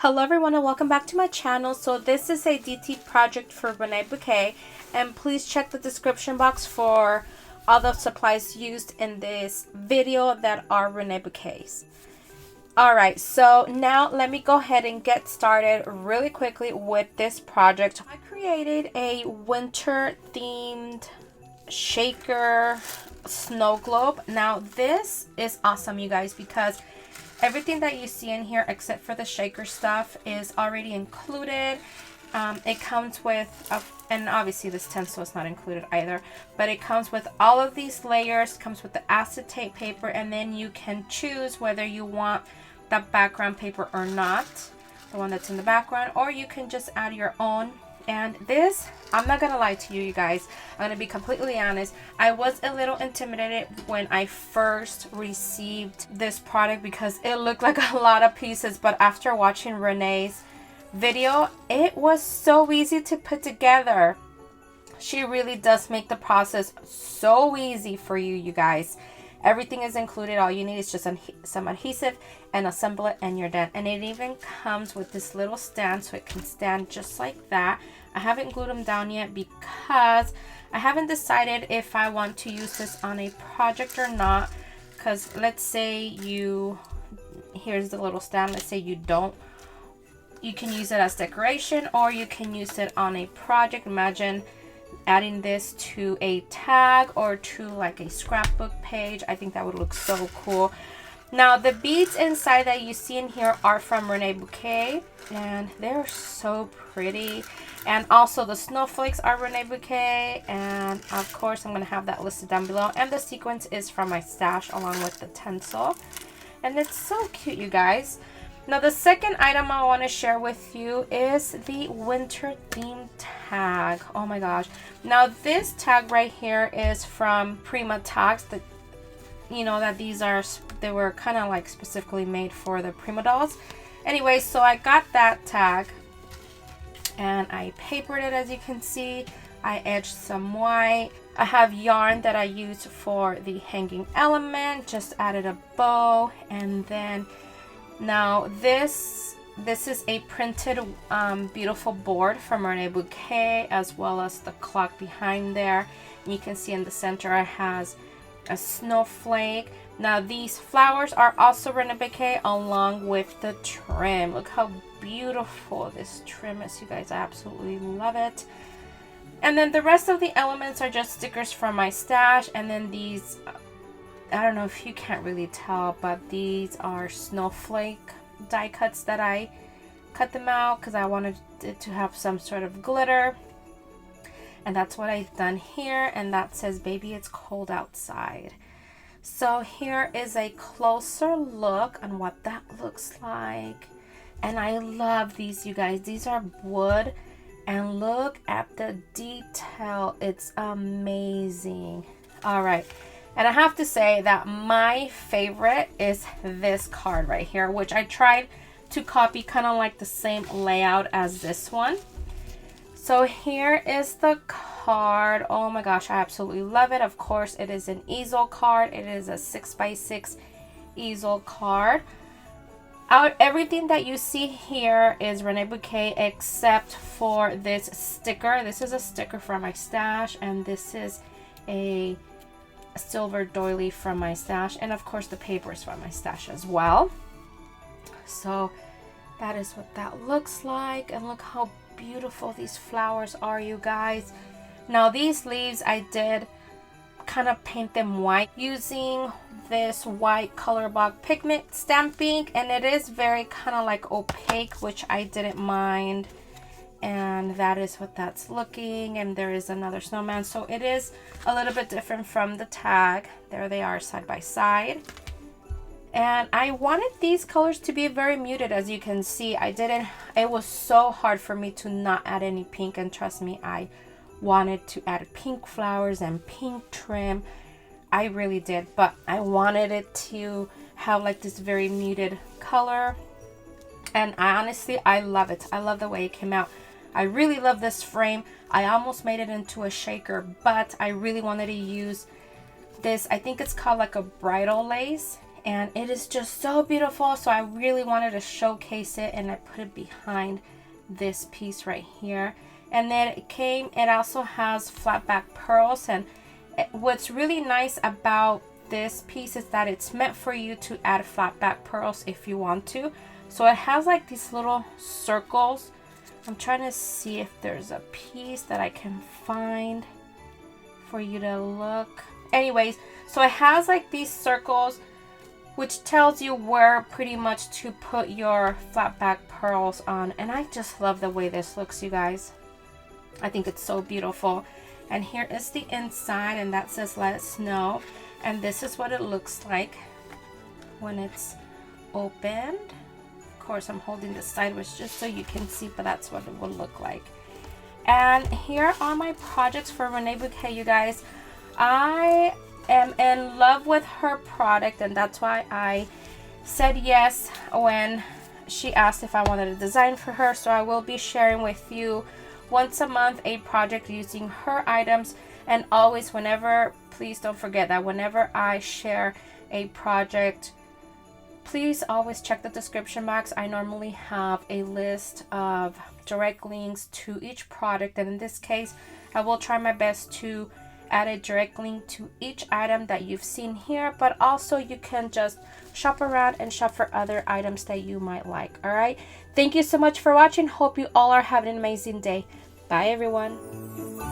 Hello everyone and welcome back to my channel. So this is a DT project for Reneabouquets, and please check the description box for all the supplies used in this video that are Reneabouquets. Alright, so now let me go ahead and get started really quickly with this project. I created a winter themed shaker snow globe. Now this is awesome, you guys, because everything that you see in here except for the shaker stuff is already included. It comes with, and obviously this stencil is not included either, but it comes with all of these layers, comes with the acetate paper, and then you can choose whether you want the background paper or not, the one that's in the background, or you can just add your own. And this, I'm not gonna lie to you, you guys, I'm gonna be completely honest, I was a little intimidated when I first received this product because it looked like a lot of pieces, but after watching Renee's video, it was so easy to put together. She really does make the process so easy for you, you guys. Everything is included. All you need is just some adhesive and assemble it and you're done. And it even comes with this little stand so it can stand just like that. I haven't glued them down yet because I haven't decided if I want to use this on a project or not. Because let's say here's the little stand, let's say you don't, you can use it as decoration or you can use it on a project. Imagine adding this to a tag or to like a scrapbook page. I think that would look so cool. Now the beads inside that you see in here are from Reneabouquets and they're so pretty, and also the snowflakes are Reneabouquets, and of course I'm going to have that listed down below, and the sequence is from my stash along with the tinsel, and it's so cute, you guys. Now the second item I want to share with you is the winter themed tag. Oh my gosh. Now this tag right here is from Prima Tags. That, you know, that they were kind of like specifically made for the Prima dolls. Anyway, so I got that tag and I papered it, as you can see. I edged some white. I have yarn that I used for the hanging element, just added a bow, and then now this is a printed beautiful board from Reneabouquets, as well as the clock behind there. And you can see in the center it has a snowflake. Now these flowers are also Reneabouquets along with the trim. Look how beautiful this trim is, you guys. I absolutely love it. And then the rest of the elements are just stickers from my stash, and then these, I don't know if you can't really tell, but these are snowflake die cuts that I cut them out because I wanted it to have some sort of glitter. And that's what I've done here, and that says, "Baby, it's cold outside." So here is a closer look on what that looks like. And I love these, you guys. These are wood, and look at the detail. It's amazing. All right. And I have to say that my favorite is this card right here, which I tried to copy kind of like the same layout as this one. So here is the card. Oh my gosh, I absolutely love it. Of course, it is an easel card. It is a 6x6 easel card. Everything that you see here is Reneabouquets except for this sticker. This is a sticker from my stash, and this is a silver doily from my stash, and of course the paper is from my stash as well. So that is what that looks like, and look how beautiful these flowers are, you guys. Now these leaves, I did kind of paint them white using this white color box pigment stamping, and it is very kind of like opaque, which I didn't mind. And that is what that's looking, and there is another snowman, so it is a little bit different from the tag. There they are side by side, and I wanted these colors to be very muted. As you can see, it was so hard for me to not add any pink, and trust me, I wanted to add pink flowers and pink trim. I really did, but I wanted it to have like this very muted color, and I love it. I love the way it came out. I really love this frame. I almost made it into a shaker, but I really wanted to use this. I think it's called like a bridal lace, and it is just so beautiful. So I really wanted to showcase it, and I put it behind this piece right here. And then it also has flat back pearls, and what's really nice about this piece is that it's meant for you to add flat back pearls if you want to. So it has like these little circles. I'm trying to see if there's a piece that I can find for you to look. Anyways, so it has like these circles, which tells you where pretty much to put your flat back pearls on. And I just love the way this looks, you guys. I think it's so beautiful. And here is the inside, and that says let us know. And this is what it looks like when it's opened. Of course, I'm holding this sideways just so you can see, but that's what it will look like. And here are my projects for Reneabouquets, you guys. I am in love with her product, and that's why I said yes when she asked if I wanted a design for her. So I will be sharing with you once a month a project using her items. And always, whenever, please don't forget that whenever I share a project, please always check the description box. I normally have a list of direct links to each product, and in this case I will try my best to add a direct link to each item that you've seen here, but also you can just shop around and shop for other items that you might like. All right, thank you so much for watching. Hope you all are having an amazing day. Bye everyone.